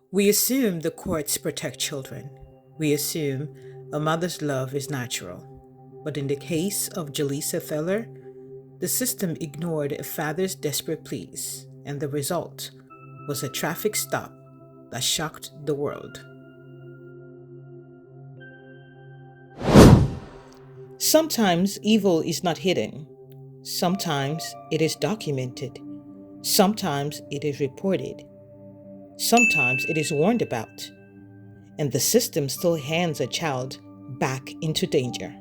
We assume the courts protect children. We assume a mother's love is natural. But in the case of Jaleesa Feller, the system ignored a father's desperate pleas, and the result was a traffic stop that shocked the world. Sometimes evil is not hidden. Sometimes it is documented. Sometimes it is reported. Sometimes it is warned about. And the system still hands a child back into danger.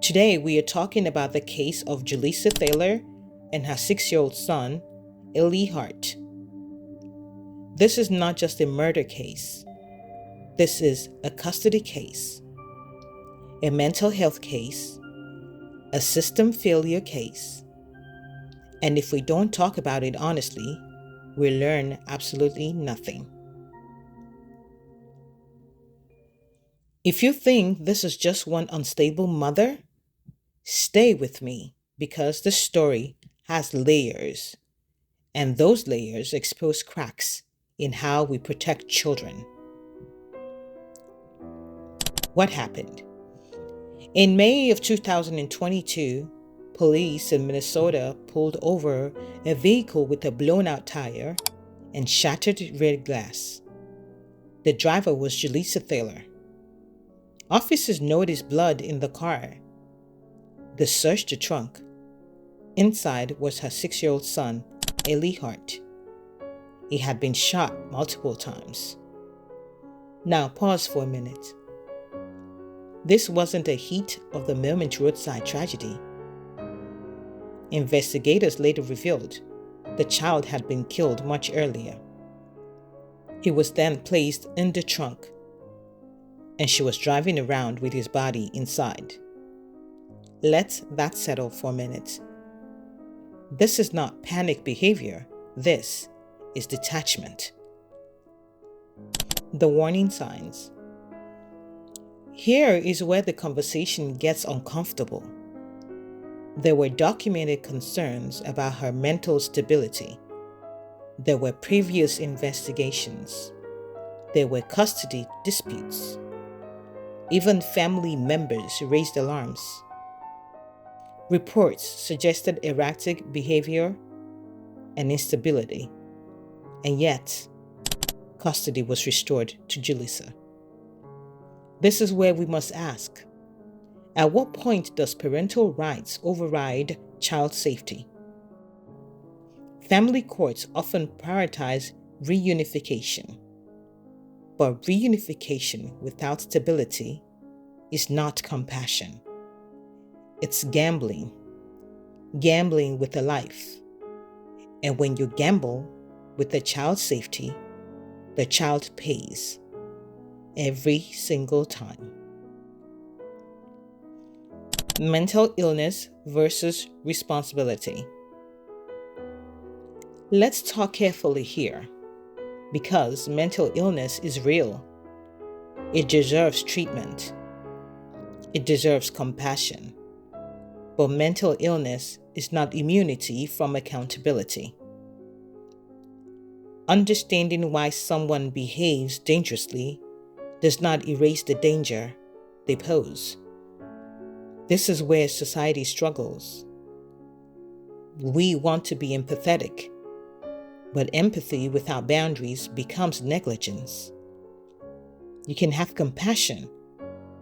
Today, we are talking about the case of Jaleesa Thaler and her 6-year-old son, Eli Hart. This is not just a murder case. This is a custody case, a mental health case, a system failure case. And if we don't talk about it honestly, we learn absolutely nothing. If you think this is just one unstable mother, stay with me because the story has layers, and those layers expose cracks in how we protect children. What happened? In May of 2022, police in Minnesota pulled over a vehicle with a blown out tire and shattered rear glass. The driver was Jaleesa Thaler. Officers noticed blood in the car. They searched the trunk. Inside was her 6-year-old son, Eli Hart. He had been shot multiple times. Now pause for a minute. This wasn't a heat of the moment roadside tragedy. Investigators later revealed the child had been killed much earlier. He was then placed in the trunk, and she was driving around with his body inside. Let that settle for a minute. This is not panic behavior. This is detachment. The warning signs. Here is where the conversation gets uncomfortable. There were documented concerns about her mental stability. There were previous investigations. There were custody disputes. Even family members raised alarms. Reports suggested erratic behavior and instability, and yet custody was restored to Jaleesa. This is where we must ask, at what point does parental rights override child safety? Family courts often prioritize reunification, but reunification without stability is not compassion. It's gambling with a life. And when you gamble with the child's safety, the child pays every single time. Mental illness versus responsibility. Let's talk carefully here, because mental illness is real. It deserves treatment. It deserves compassion. But mental illness is not immunity from accountability. Understanding why someone behaves dangerously does not erase the danger they pose. This is where society struggles. We want to be empathetic, but empathy without boundaries becomes negligence. You can have compassion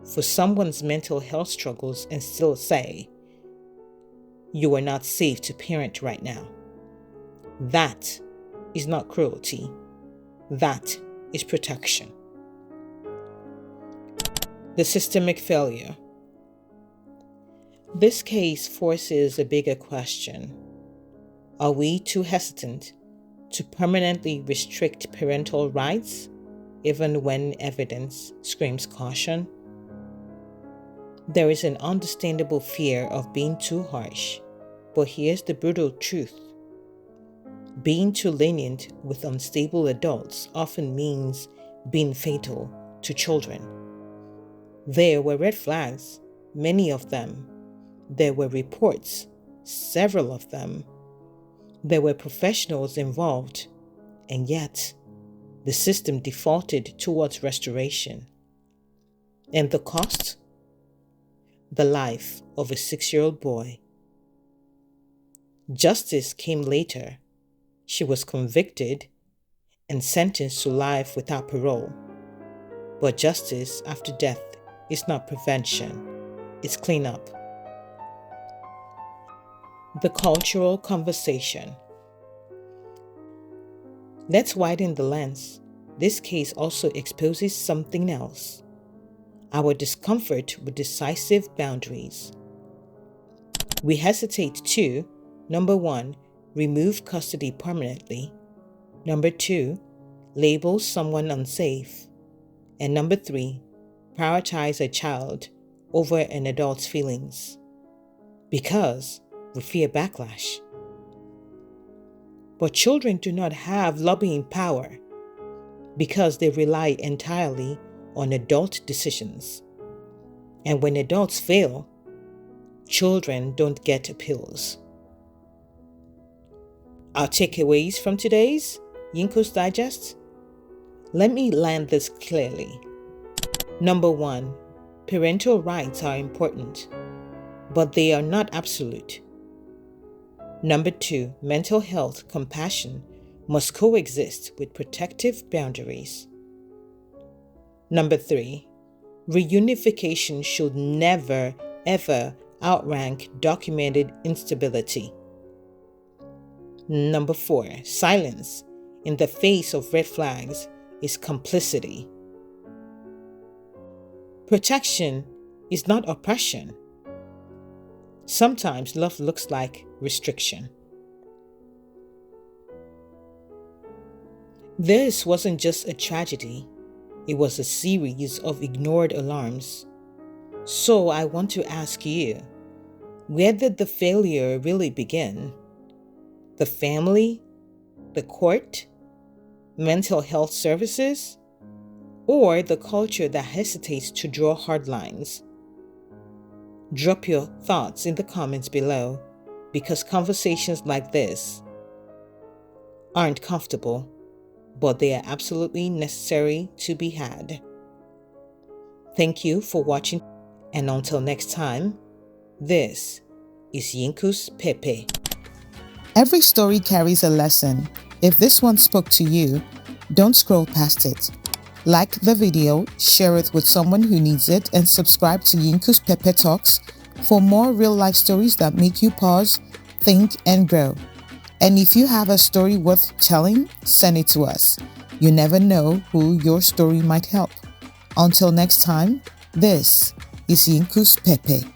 for someone's mental health struggles and still say, "You are not safe to parent right now." That is not cruelty. That is protection. The systemic failure. This case forces a bigger question. Are we too hesitant to permanently restrict parental rights, even when evidence screams caution? There is an understandable fear of being too harsh, but here's the brutal truth. Being too lenient with unstable adults often means being fatal to children. There were red flags, many of them. There were reports, several of them. There were professionals involved, and yet the system defaulted towards restoration. And the cost? The life of a 6-year-old boy. Justice came later. She was convicted and sentenced to life without parole. But justice after death is not prevention, it's cleanup. The cultural conversation. Let's widen the lens. This case also exposes something else: our discomfort with decisive boundaries. We hesitate to, number 1, remove custody permanently, number 2, label someone unsafe, and number 3, prioritize a child over an adult's feelings, because we fear backlash. But children do not have lobbying power because they rely entirely on adult decisions. And when adults fail, children don't get appeals. Our takeaways from today's Yinkus Digest? Let me land this clearly. Number 1, parental rights are important, but they are not absolute. Number 2, mental health compassion must coexist with protective boundaries. Number 3, reunification should never, ever outrank documented instability. Number 4, silence in the face of red flags is complicity. Protection is not oppression. Sometimes love looks like restriction. This wasn't just a tragedy, it was a series of ignored alarms. So I want to ask you, where did the failure really begin? The family? The court? Mental health services? Or the culture that hesitates to draw hard lines? Drop your thoughts in the comments below, because conversations like this aren't comfortable, but they are absolutely necessary to be had. Thank you for watching, and until next time, this is YinkusPepe. Every story carries a lesson. If this one spoke to you, don't scroll past it. Like the video, share it with someone who needs it, and subscribe to YinkusPepe Talks for more real-life stories that make you pause, think, and grow. And if you have a story worth telling, send it to us. You never know who your story might help. Until next time, this is YinkusPepe.